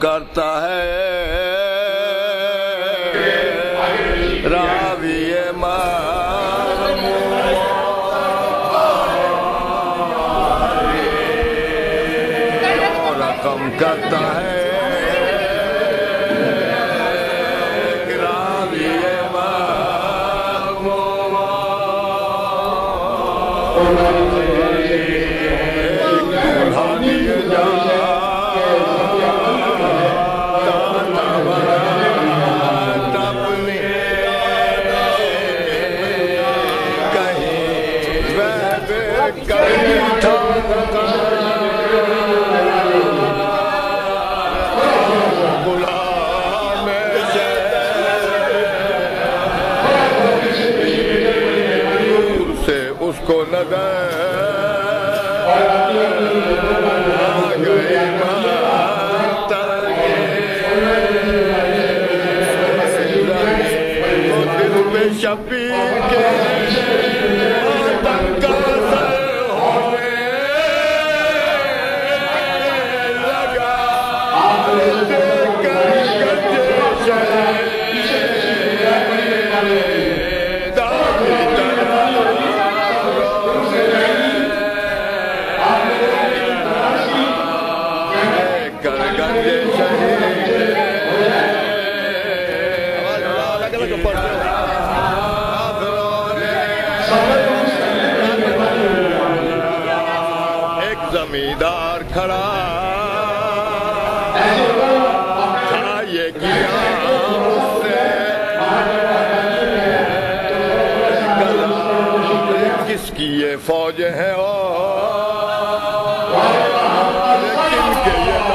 کرتا ہے راوی رقم کرتا ہے اس کو نظر دل میں شبیر کے زمیندار کھڑا تھا یہ کیا اس سے کس کی یہ فوج ہے اور کن کے یہ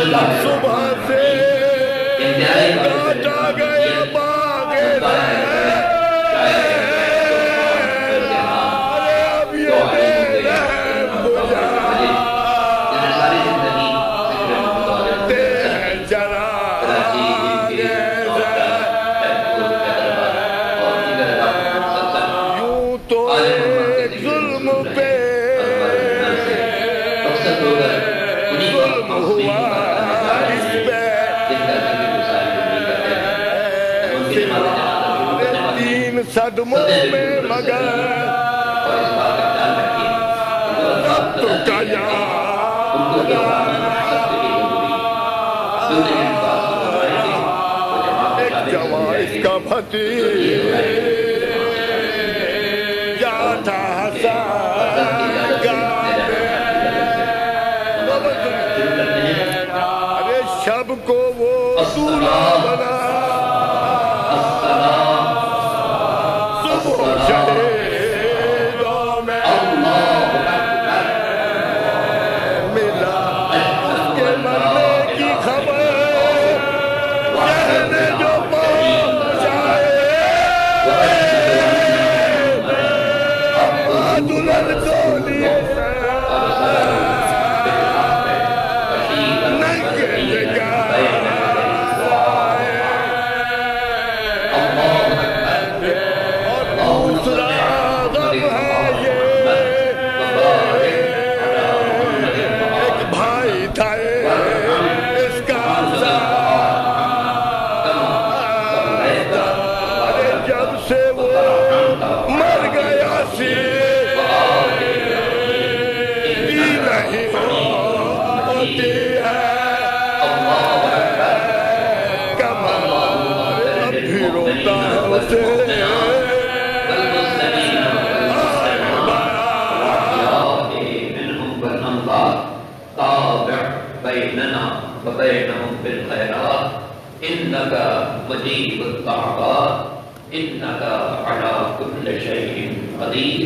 لاش ہے تمہارے کو صدموں میں مگر رب کا یاد ایک جوان اس کا بھتیجا تھا ارے شب کو وہ دولہا بنا ملا اس کے مرنے کی خبر اٹھائے اس کا عذاب جب سے وہ مر گیا سی نہیں ہوتی ہے کمال اب بھی روتا ہے اسے بيننا وبينهم بالخيرات إنك مجيب الدعوات إنك على كل شيء قدير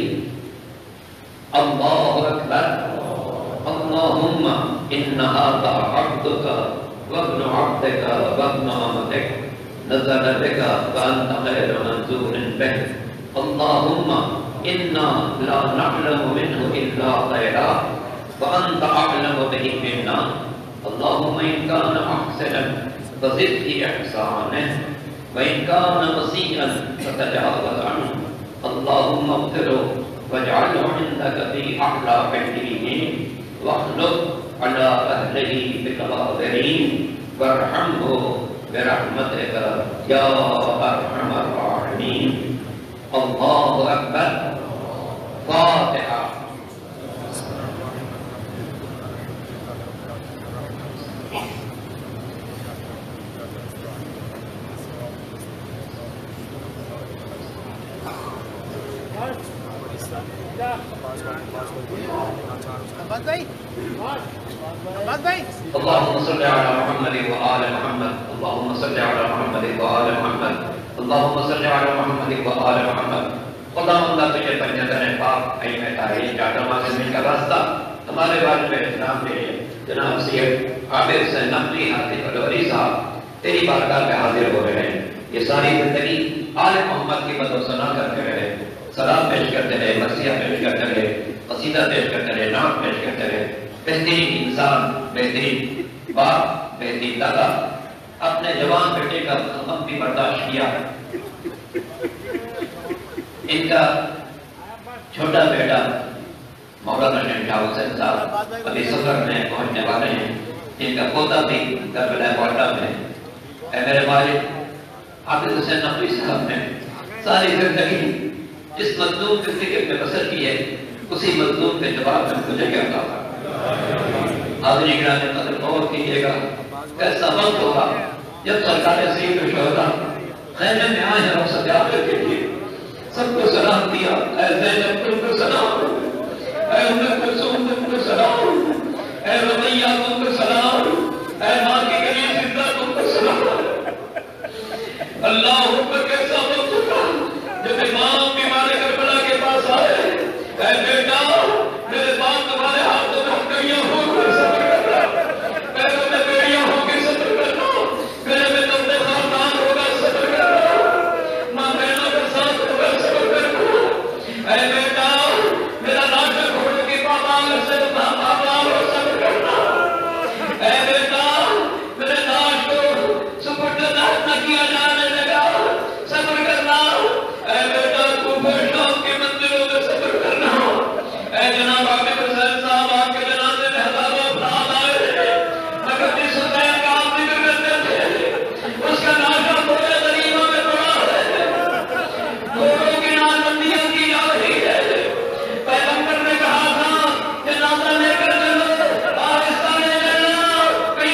الله أكبر اللهم إن هذا عبدك وابن عبدك وابن أمتك نزل بك وأنت خير منزول به اللهم إنا لا نعلم منه إلا خيرا وأنت أعلم به منا اللهم إن كان محسنا فزد في إحسانه وإن كان مسيئا فتجاوز عنه اللهم اغفره واجعله عندك في أعلى عليين واخلق على أهله بالغابرين وارحمه برحمتك يا أرحم الراحمين الله أكبر فاتحة اللهم صل على محمد وآل محمد اللهم صل على محمد وآل محمد اللهم صل على محمد وآل محمد خدا اللہ تجھے پنجتن پاک علم تاریخ جاتا معلوم کا راستہ ہمارے والد احترام کے جناب سید عابد حسین نقوی حافظ الولی صاحب تیری بارگاہ میں حاضر ہو رہے ہیں یہ ساری زندگی آل محمد کی مد و ثنا کرتے رہے سلام پیش کرتے رہے مرثیہ پیش کرتے رہے قصیدہ پیش کرتے رہے نعت پیش کرتے رہے بہترین انسان بہترین باپ بہترین دادا اپنے جوان بیٹے کا غم بھی برداشت کیا ان کا چھوٹا بیٹا مولانا شاہ حسین صاحب ابھی سفر میں پہنچنے والے ہیں ان کا پوتا بھی کربلا کوئٹہ میں اے میرے والد عابد حسین نقوی صاحب نے ساری زندگی جس مظلوم کے فکر میں بسر کی ہے اسی مظلوم کے جواب میں مجھے کیا کہا تھا حاضرین گرامی قدر غور کیجئے گا کیسا وقت ہوگا جب سرکار سید و شہداء خیمے میں آئے ہیں اور سجادے کے لیے سب کو سلام دیا اے زینب تم کو سلام اے ام کلثوم تم کو سلام اے رقیہ تم کو سلام اے ماں کی کریم زندہ تم کو سلام اللہ اکبر کیسا وقت ہوگا جب امام بیمار کربلا کے پاس آئے اے بیٹا میرے باپ تمہارے ہاتھوں میں ہتھیلیاں ہو کر صبر کرنا پیروں میں بیڑیاں ہو کے صبر کرنا گلے میں تمہیں خاندان ہوگا صبر کرنا ماں بہنوں کے ساتھ ہوگا صبر کرنا اے بیٹا میرا ناشا گھوڑے کی پامال سے پامال ہو صبر کرنا اے بیٹا میرے ناش کو سپرد نہ کیا جانے لگا صبر کرنا اے بیٹا تو شام کے مندروں میں صبر کرنا اے جناب عابد حسین صاحب آپ کے جنازے میں ہزاروں افراد آئے مگر جس حسین کا آپ ذکر کرتے تھے اس کا ناشا گھوڑے غریبوں میں پڑا ہے گھوڑوں کی نامندیاں کی جا رہی ہے پیغمبر نے کہا تھا جنازہ لے کر چلو آہستہ لے لینا کہیں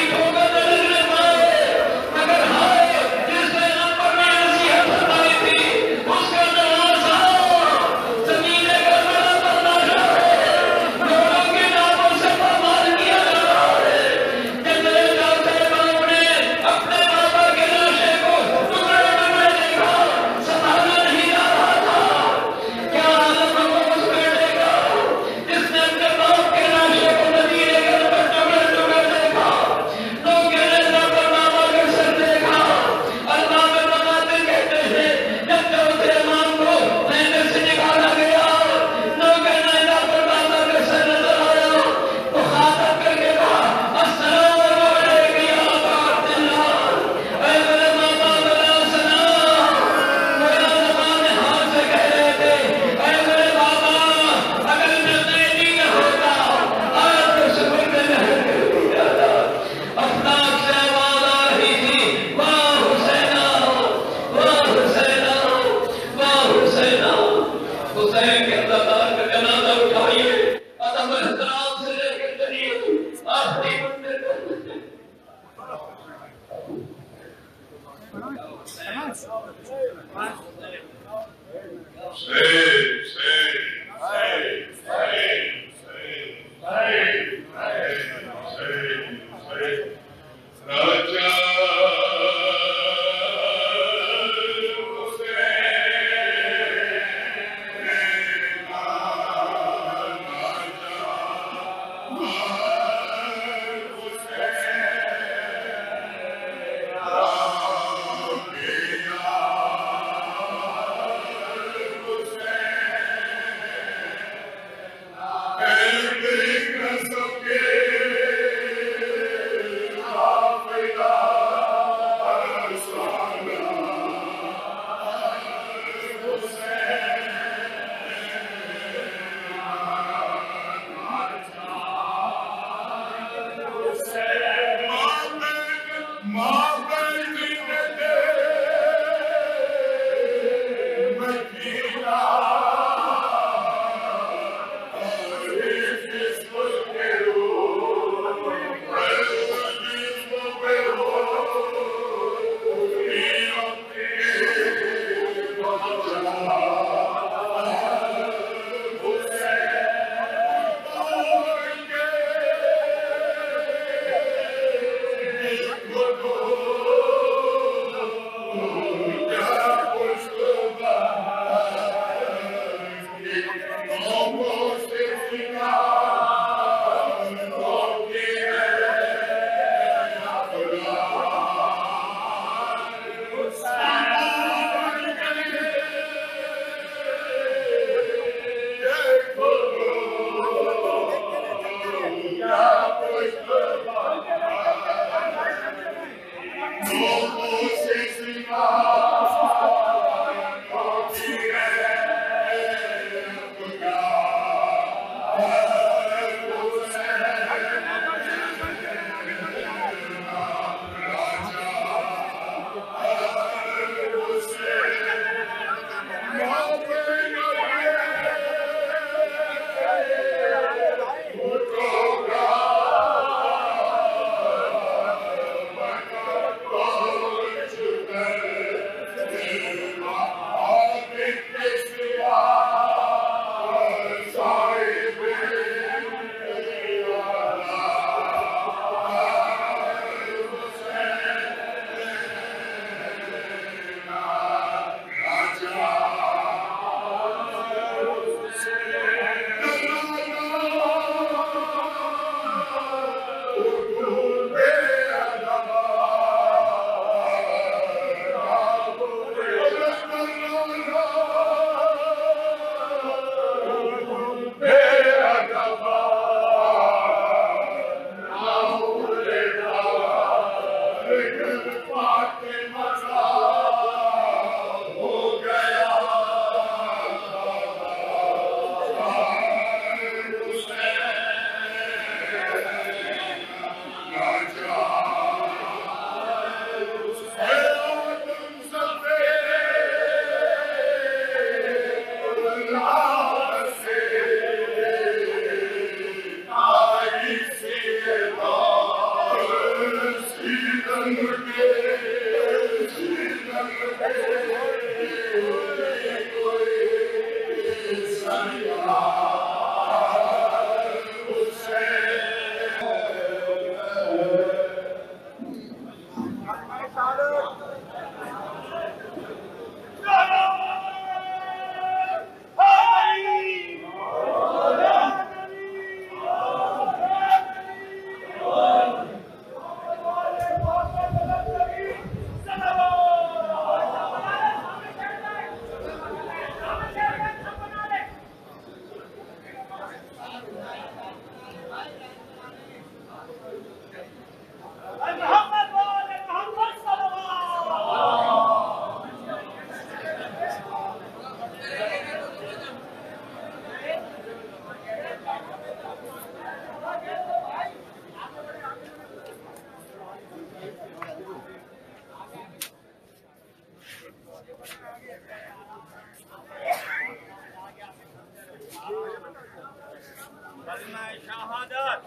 شهادت